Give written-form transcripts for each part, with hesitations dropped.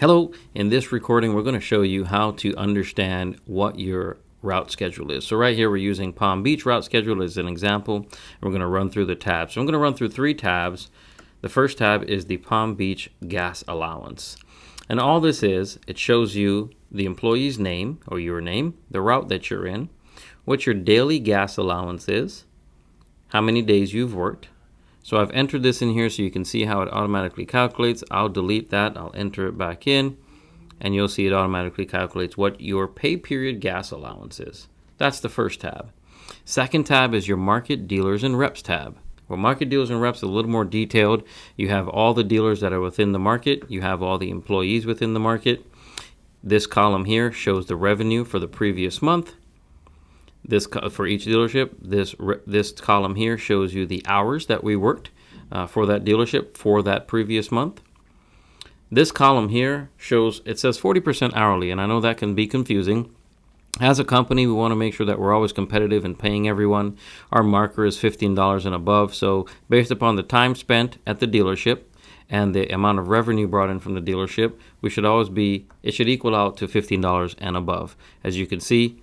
Hello, in this recording we're going to show you how to understand what your route schedule is. So right here we're using Palm Beach route schedule as an example. And we're going to run through the tabs. So I'm going to run through 3 tabs. The first tab is the Palm Beach gas allowance. And all this is, it shows you the employee's name or your name, the route that you're in, what your daily gas allowance is, how many days you've worked. So I've entered this in here so you can see how it automatically calculates. I'll delete that. I'll enter it back in, and you'll see it automatically calculates what your pay period gas allowance is. That's the first tab. Second tab is your market dealers and reps tab. Well, market dealers and reps is a little more detailed. You have all the dealers that are within the market. You have all the employees within the market. This column here shows the revenue for the previous month. This for each dealership, this column here shows you the hours that we worked for that dealership for that previous month. This column here shows, it says 40% hourly, and I know that can be confusing. As a company, we want to make sure that we're always competitive in paying everyone. Our marker is $15 and above, so based upon the time spent at the dealership and the amount of revenue brought in from the dealership, it should equal out to $15 and above. As you can see,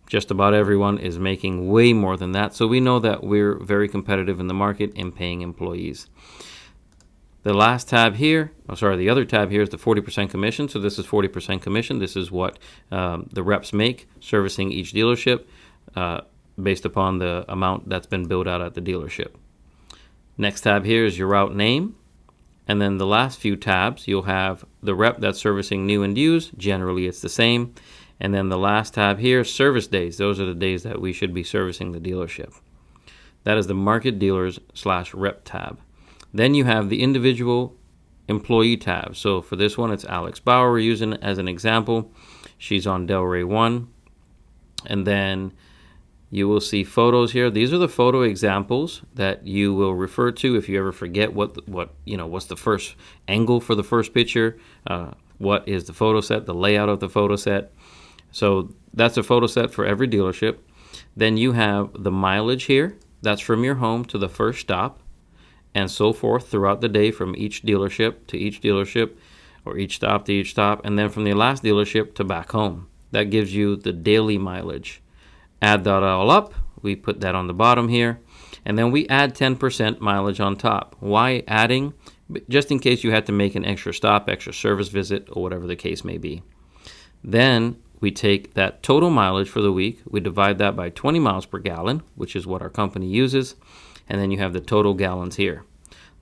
just about everyone is making way more than that. So we know that we're very competitive in the market in paying employees. The last tab here, the other tab here is the 40% commission. So this is 40% commission. This is what the reps make servicing each dealership based upon the amount that's been billed out at the dealership. Next tab here is your route name. And then the last few tabs, you'll have the rep that's servicing new and used. Generally, it's the same. And then the last tab here, service days. Those are the days that we should be servicing the dealership. That is the market dealers / rep tab. Then you have the individual employee tab. So for this one, it's Alex Bauer we're using as an example. She's on Delray 1. And then you will see photos here. These are the photo examples that you will refer to if you ever forget what's the first angle for the first picture, what is the photo set, the layout of the photo set. So that's a photo set for every dealership. Then you have the mileage here. That's from your home to the first stop and so forth throughout the day from each dealership to each dealership or each stop to each stop. And then from the last dealership to back home. That gives you the daily mileage. Add that all up. We put that on the bottom here. And then we add 10% mileage on top. Why adding? Just in case you had to make an extra stop, extra service visit, or whatever the case may be. Then we take that total mileage for the week, we divide that by 20 miles per gallon, which is what our company uses, and then you have the total gallons here.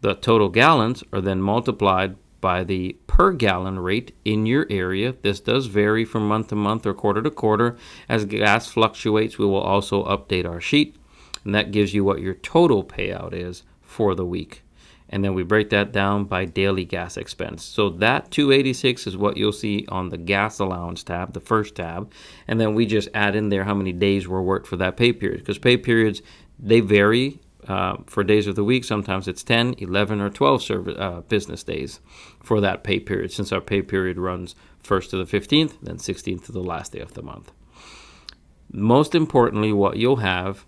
The total gallons are then multiplied by the per gallon rate in your area. This does vary from month to month or quarter to quarter. As gas fluctuates, we will also update our sheet, and that gives you what your total payout is for the week. And then we break that down by daily gas expense. So that $286 is what you'll see on the gas allowance tab, the first tab. And then we just add in there how many days were worked for that pay period. Because pay periods, they vary for days of the week. Sometimes it's 10, 11, or 12 business days for that pay period, since our pay period runs 1st to the 15th, then 16th to the last day of the month. Most importantly, what you'll have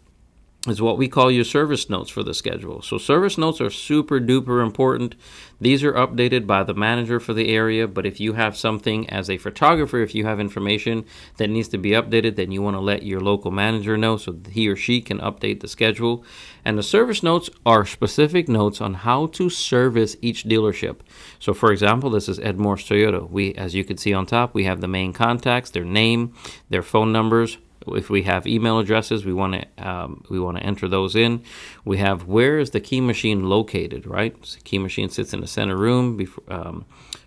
is what we call your service notes for the schedule. So service notes are super duper important. These are updated by the manager for the area, but if you have something as a photographer, if you have information that needs to be updated, then you want to let your local manager know so he or she can update the schedule. And the service notes are specific notes on how to service each dealership. So for example, this is Ed Morse Toyota. As you can see on top, we have the main contacts, their name, their phone numbers. If we have email addresses, we want to enter those in. We have where is the key machine located, right? So the key machine sits in the center room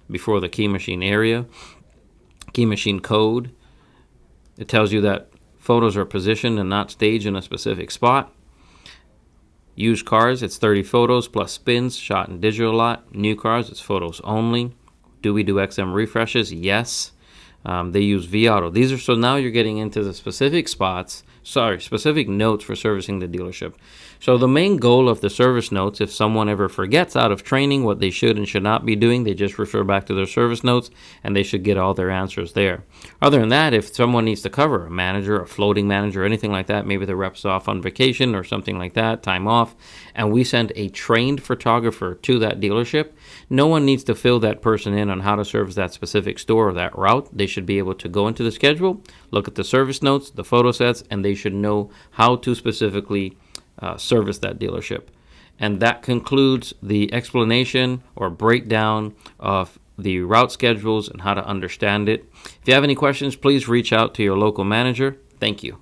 before the key machine area. Key machine code. It tells you that photos are positioned and not staged in a specific spot. Used cars, it's 30 photos plus spins, shot in digital lot. New cars, it's photos only. Do we do XM refreshes? Yes. They use vAuto. So now you're getting into the specific spots, specific notes for servicing the dealership. So the main goal of the service notes, if someone ever forgets out of training what they should and should not be doing, they just refer back to their service notes and they should get all their answers there. Other than that, if someone needs to cover a manager, a floating manager, anything like that, maybe the rep's off on vacation or something like that, time off, and we send a trained photographer to that dealership, no one needs to fill that person in on how to service that specific store or that route. They should be able to go into the schedule, look at the service notes, the photo sets, and they should know how to specifically service that dealership. And that concludes the explanation or breakdown of the route schedules and how to understand it. If you have any questions, please reach out to your local manager. Thank you.